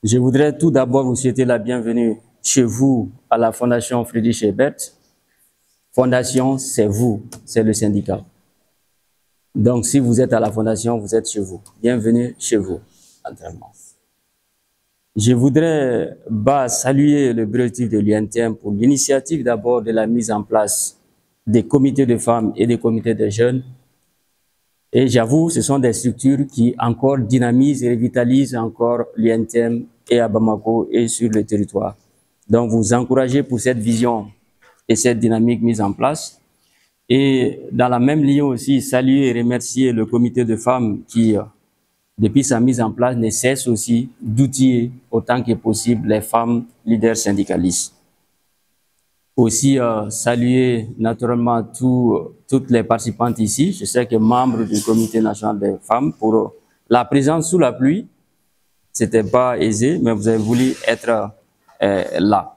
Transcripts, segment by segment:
Je voudrais tout d'abord vous souhaiter la bienvenue chez vous à la Fondation Friedrich Ebert. Fondation, c'est vous, c'est le syndicat. Donc, si vous êtes à la Fondation, vous êtes chez vous. Bienvenue chez vous, entièrement. Je voudrais saluer le bureau de l'UNTM pour l'initiative d'abord de la mise en place des comités de femmes et des comités de jeunes. Et j'avoue, ce sont des structures qui encore dynamisent et revitalisent encore l'UNTM et à Bamako et sur le territoire. Donc, vous encouragez pour cette vision et cette dynamique mise en place. Et dans la même ligne aussi, saluer et remercier le comité de femmes qui, depuis sa mise en place, ne cesse aussi d'outiller autant que possible les femmes leaders syndicalistes. Aussi saluer naturellement toutes les participantes ici. Je sais que membres du comité national des femmes pour la présence sous la pluie. C'était pas aisé, mais vous avez voulu être là.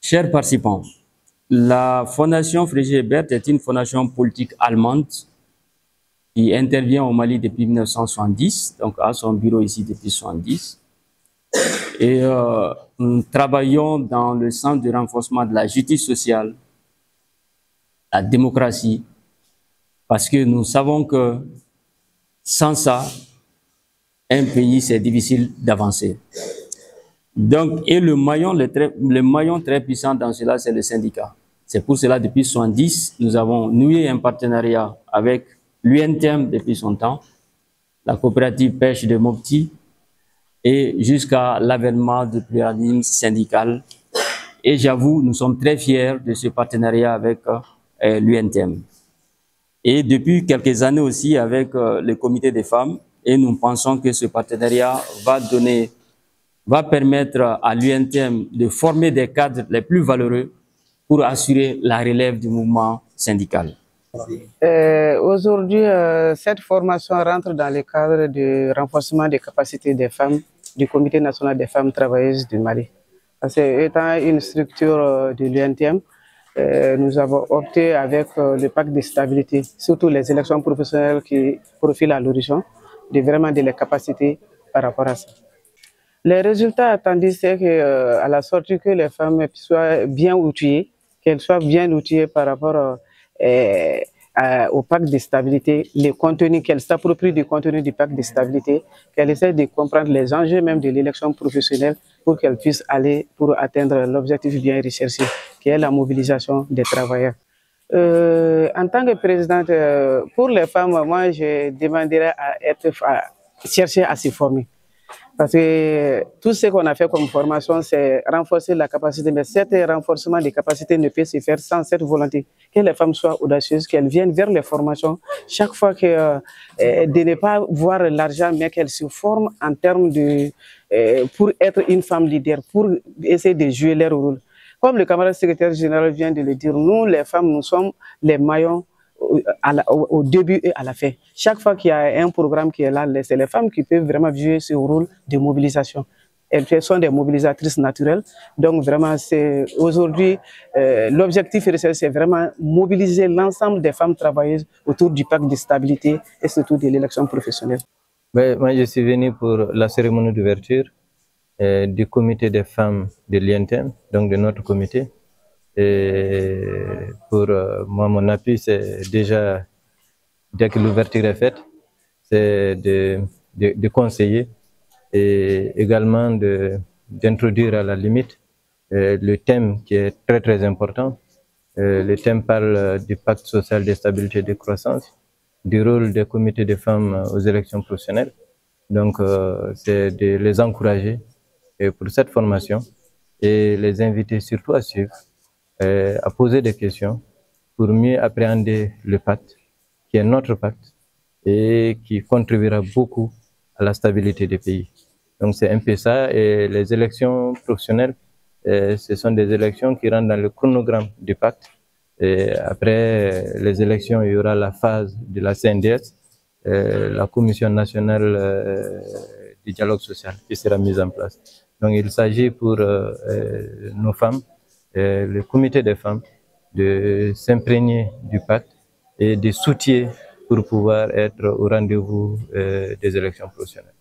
Chers participants, la Fondation Friedrich Ebert est une fondation politique allemande qui intervient au Mali depuis 1970, donc à son bureau ici depuis 1970. Et nous travaillons dans le sens du renforcement de la justice sociale, la démocratie, parce que nous savons que sans ça, un pays, c'est difficile d'avancer. Donc, et le maillon très puissant dans cela, c'est le syndicat. C'est pour cela, depuis 1970, nous avons noué un partenariat avec l'UNTM depuis son temps, la coopérative pêche de Mopti, et jusqu'à l'avènement du pluralisme syndical. Et j'avoue, nous sommes très fiers de ce partenariat avec l'UNTM. Et depuis quelques années aussi avec le comité des femmes, et nous pensons que ce partenariat va permettre à l'UNTM de former des cadres les plus valeureux pour assurer la relève du mouvement syndical. Aujourd'hui, cette formation rentre dans le cadre du renforcement des capacités des femmes du Comité national des femmes travailleuses du Mali. Parce que, étant une structure de l'UNTM, nous avons opté avec le pacte de stabilité, surtout les élections professionnelles qui profilent à l'horizon, de les capaciter par rapport à ça. Les résultats attendus, c'est qu'à la sortie que les femmes soient bien outillées, qu'elles soient bien outillées par rapport au pacte de stabilité, les contenus, qu'elles s'approprient du contenu du pacte de stabilité, qu'elles essaient de comprendre les enjeux même de l'élection professionnelle pour qu'elles puissent aller pour atteindre l'objectif bien recherché, qui est la mobilisation des travailleurs. En tant que présidente, pour les femmes, moi, je demanderais à chercher à se former. Parce que tout ce qu'on a fait comme formation, c'est renforcer la capacité. Mais cet renforcement des capacités ne peut se faire sans cette volonté. Que les femmes soient audacieuses, qu'elles viennent vers les formations. Chaque fois que de ne pas voir l'argent, mais qu'elles se forment en termes de... pour être une femme leader, pour essayer de jouer leur rôle. Comme le camarade secrétaire général vient de le dire, nous, les femmes, nous sommes les maillons au début et à la fin. Chaque fois qu'il y a un programme qui est là, c'est les femmes qui peuvent vraiment jouer ce rôle de mobilisation. Elles sont des mobilisatrices naturelles. Donc vraiment, aujourd'hui, l'objectif, c'est vraiment mobiliser l'ensemble des femmes travailleuses autour du pacte de stabilité et surtout de l'élection professionnelle. Moi, je suis venu pour la cérémonie d'ouverture du comité des femmes de l'INTM, donc de notre comité. Et pour moi, mon appui, c'est déjà, dès que l'ouverture est faite, c'est de conseiller et également d'introduire à la limite le thème qui est très très important. Le thème parle du pacte social de stabilité et de croissance, du rôle des comités de femmes aux élections professionnelles. Donc, c'est de les encourager pour cette formation et les inviter surtout à suivre, à poser des questions pour mieux appréhender le pacte, qui est notre pacte et qui contribuera beaucoup à la stabilité des pays. Donc c'est un peu ça, et les élections professionnelles, ce sont des élections qui rentrent dans le chronogramme du pacte. Et après les élections, il y aura la phase de la CNDS, la Commission nationale du dialogue social qui sera mise en place. Donc il s'agit pour nos femmes, le comité des femmes, de s'imprégner du pacte et de soutenir pour pouvoir être au rendez-vous des élections professionnelles.